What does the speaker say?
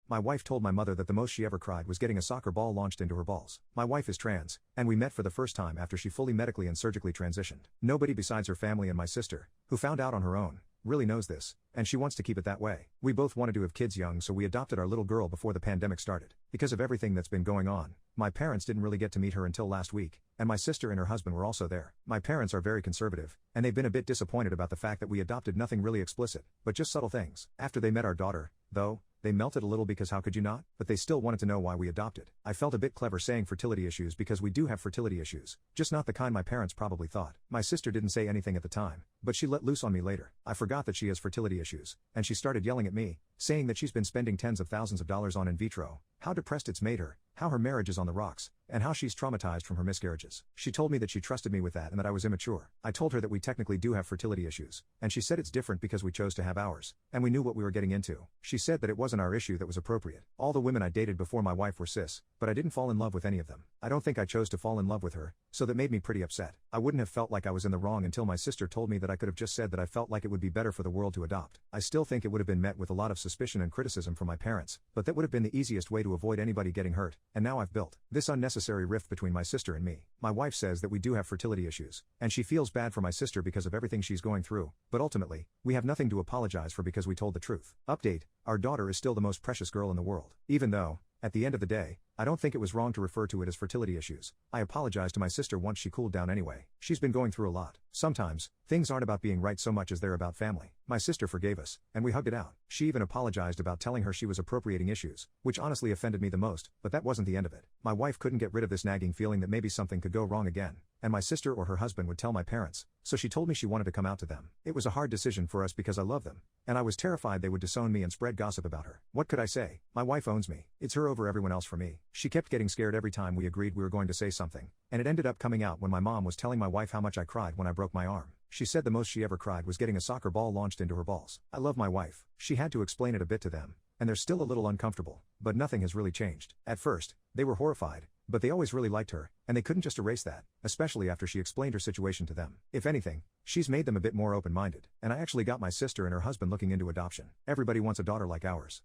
My wife told my mother that the most she ever cried was getting a soccer ball launched into her balls. My wife is trans, and we met for the first time after she fully medically and surgically transitioned. Nobody besides her family and my sister, who found out on her own, really knows this, and she wants to keep it that way. We both wanted to have kids young, so we adopted our little girl before the pandemic started. Because of everything that's been going on, my parents didn't really get to meet her until last week, and my sister and her husband were also there. My parents are very conservative, and they've been a bit disappointed about the fact that we adopted nothing really explicit, but just subtle things. After they met our daughter, though, they melted a little because how could you not? But they still wanted to know why we adopted. I felt a bit clever saying fertility issues because we do have fertility issues, just not the kind my parents probably thought. My sister didn't say anything at the time, but she let loose on me later. I forgot that she has fertility issues, and she started yelling at me, saying that she's been spending tens of thousands of dollars on in vitro, how depressed it's made her, how her marriage is on the rocks, and how she's traumatized from her miscarriages. She told me that she trusted me with that and that I was immature. I told her that we technically do have fertility issues, and she said it's different because we chose to have ours, and we knew what we were getting into. She said that it wasn't our issue that was appropriate. All the women I dated before my wife were cis, but I didn't fall in love with any of them. I don't think I chose to fall in love with her, so that made me pretty upset. I wouldn't have felt like I was in the wrong until my sister told me that I could have just said that I felt like it would be better for the world to adopt. I still think it would have been met with a lot of suspicion and criticism from my parents, but that would have been the easiest way to avoid anybody getting hurt, and now I've built this unnecessary rift between my sister and me. My wife says that we do have fertility issues, and she feels bad for my sister because of everything she's going through, but ultimately, we have nothing to apologize for because we told the truth. Update: our daughter is still the most precious girl in the world. Even though, at the end of the day, I don't think it was wrong to refer to it as fertility issues. I apologized to my sister once she cooled down anyway. She's been going through a lot. Sometimes, things aren't about being right so much as they're about family. My sister forgave us, and we hugged it out. She even apologized about telling her she was appropriating issues, which honestly offended me the most, but that wasn't the end of it. My wife couldn't get rid of this nagging feeling that maybe something could go wrong again, and my sister or her husband would tell my parents, so she told me she wanted to come out to them. It was a hard decision for us because I love them, and I was terrified they would disown me and spread gossip about her. What could I say? My wife owns me. It's her over everyone else for me. She kept getting scared every time we agreed we were going to say something, and it ended up coming out when my mom was telling my wife how much I cried when I broke my arm. She said the most she ever cried was getting a soccer ball launched into her balls. I love my wife. She had to explain it a bit to them, and they're still a little uncomfortable, but nothing has really changed. At first, they were horrified, but they always really liked her, and they couldn't just erase that, especially after she explained her situation to them. If anything, she's made them a bit more open-minded, and I actually got my sister and her husband looking into adoption. Everybody wants a daughter like ours.